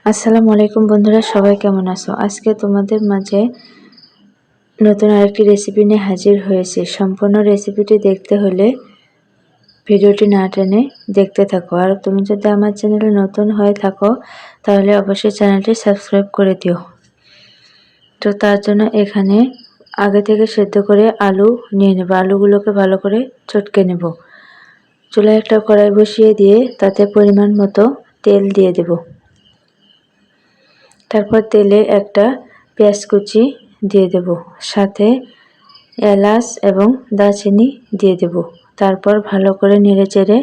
আসসালামু আলাইকুম বন্ধুরা, সবাই কেমন আছো? আজকে তোমাদের মাঝে নতুন আরেকটি রেসিপি নিয়ে হাজির হয়েছি। সম্পূর্ণ রেসিপিটি দেখতে হলে ভিডিওটি না টেনে দেখতে থাকো। আর তুমি যদি আমার চ্যানেলে নতুন হয়ে থাকো তাহলে অবশ্যই চ্যানেলটি সাবস্ক্রাইব করে দিও। তো তার জন্য এখানে আগে থেকে সেদ্ধ করে আলু নিয়ে নেব। আলুগুলোকে ভালো করে চটকে নেব। চুলায় একটা কড়াই বসিয়ে দিয়ে তাতে পরিমাণ মতো তেল দিয়ে দেব। তারপর তেলে একটা পেঁয়াজ কুচি দিয়ে দেব, সাথে এলাচ এবং দারচিনি দিয়ে দেব। তারপর ভালো করে নেড়েচেড়ে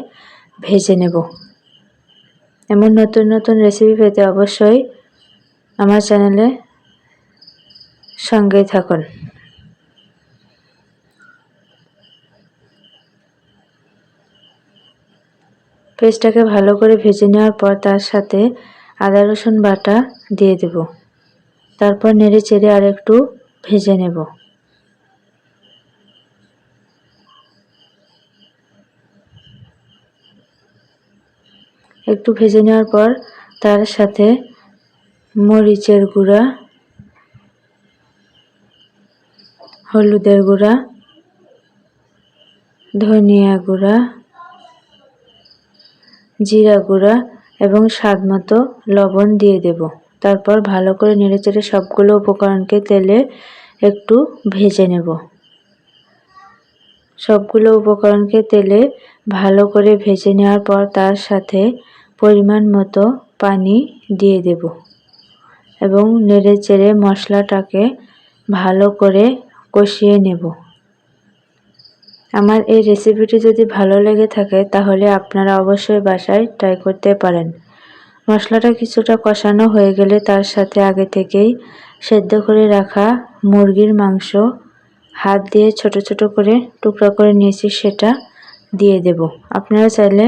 ভেজে নেব। এমন নতুন নতুন রেসিপি পেতে অবশ্যই আমার চ্যানেলে সঙ্গেই থাকুন। পেঁয়াজটাকে ভালো করে ভেজে নেওয়ার পর তার সাথে আদা রসুন বাটা দিয়ে দেব। তারপর নেড়েচেড়ে আর একটু ভেজে নেব। একটু ভেজে নেওয়ার পর তার সাথে মরিচের গুঁড়া, হলুদের গুঁড়া, ধনিয়া গুঁড়া, জিরা গুঁড়া এবং স্বাদ মতো লবণ দিয়ে দেব। তারপর ভালো করে নেড়েচেড়ে সবগুলো উপকরণকে তেলে একটু ভেজে নেব। সবগুলো উপকরণকে তেলে ভালো করে ভেজে নেওয়ার পর তার সাথে পরিমাণ মতো পানি দিয়ে দেব এবং নেড়েচেড়ে মশলাটাকে ভালো করে কষিয়ে নেব। আমার এই রেসিপিটি যদি ভালো লেগে থাকে তাহলে আপনারা অবশ্যই বাসায় ট্রাই করতে পারেন। মশলাটা কিছুটা কষানো হয়ে গেলে তার সাথে আগে থেকেই সেদ্ধ করে রাখা মুরগির মাংস হাত দিয়ে ছোট ছোট করে টুকরা করে নিয়েছি, সেটা দিয়ে দেব। আপনারা চাইলে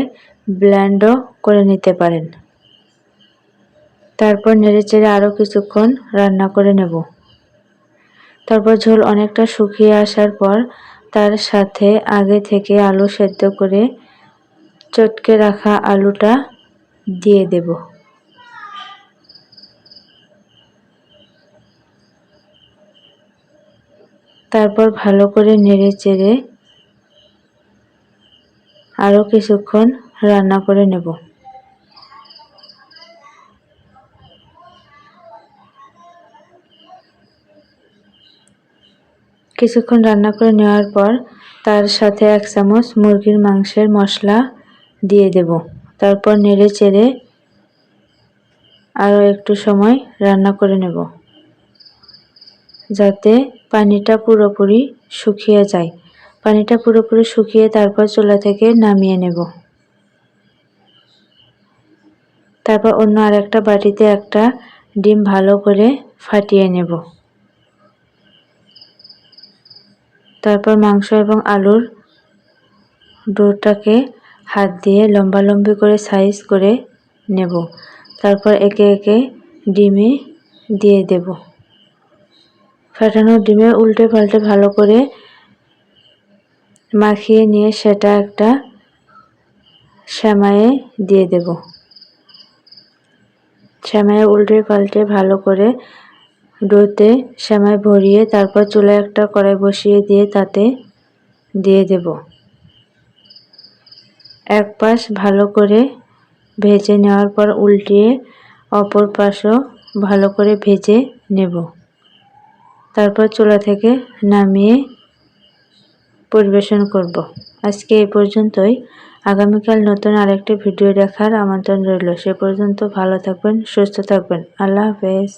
ব্লেন্ডও করে নিতে পারেন। তারপর নেড়েচেড়ে আরও কিছুক্ষণ রান্না করে নেব। তারপর ঝোল অনেকটা শুকিয়ে আসার পর তার সাথে আগে থেকে আলু সেদ্ধ করে চটকে রাখা আলুটা দিয়ে দেব। তারপর ভালো করে নেড়েচেড়ে আরও কিছুক্ষণ রান্না করে নেব। কিছুক্ষণ রান্না করে নেওয়ার পর তার সাথে 1 চামচ মুরগির মাংসের মশলা দিয়ে দেব। তারপর নেড়েচেড়ে আরও একটু সময় রান্না করে নেব যাতে পানিটা পুরোপুরি শুকিয়ে যায়। পানিটা পুরোপুরি শুকিয়ে তারপর চুলা থেকে নামিয়ে নেব। তারপর অন্য আরেকটা বাটিতে একটা ডিম ভালো করে ফাটিয়ে নেব। তারপর মাংস এবং আলুর ডোটাকে হাত দিয়ে লম্বালম্বি করে সাইজ করে নেব। তারপর একে একে ডিমে দিয়ে দেব। ফাটানো ডিমে উল্টে পাল্টে ভালো করে মাখিয়ে নিয়ে সেটা একটা সেমাইয়ে দিয়ে দেব। সেমাইয়ে উল্টে পাল্টে ভালো করে ডোতে সেমাই ভরিয়ে তারপর চুলায় একটা কড়াই বসিয়ে দিয়ে তাতে দিয়ে দেব। এক পাশ ভালো করে ভেজে নেওয়ার পর উল্টিয়ে অপর পাশও ভালো করে ভেজে নেব। তারপর চুলা থেকে নামিয়ে পরিবেশন করব। আজকে এই পর্যন্তই। আগামীকাল নতুন আরেকটি ভিডিও দেখার আমন্ত্রণ রইল। সে পর্যন্ত ভালো থাকবেন, সুস্থ থাকবেন। আল্লাহ হাফেজ।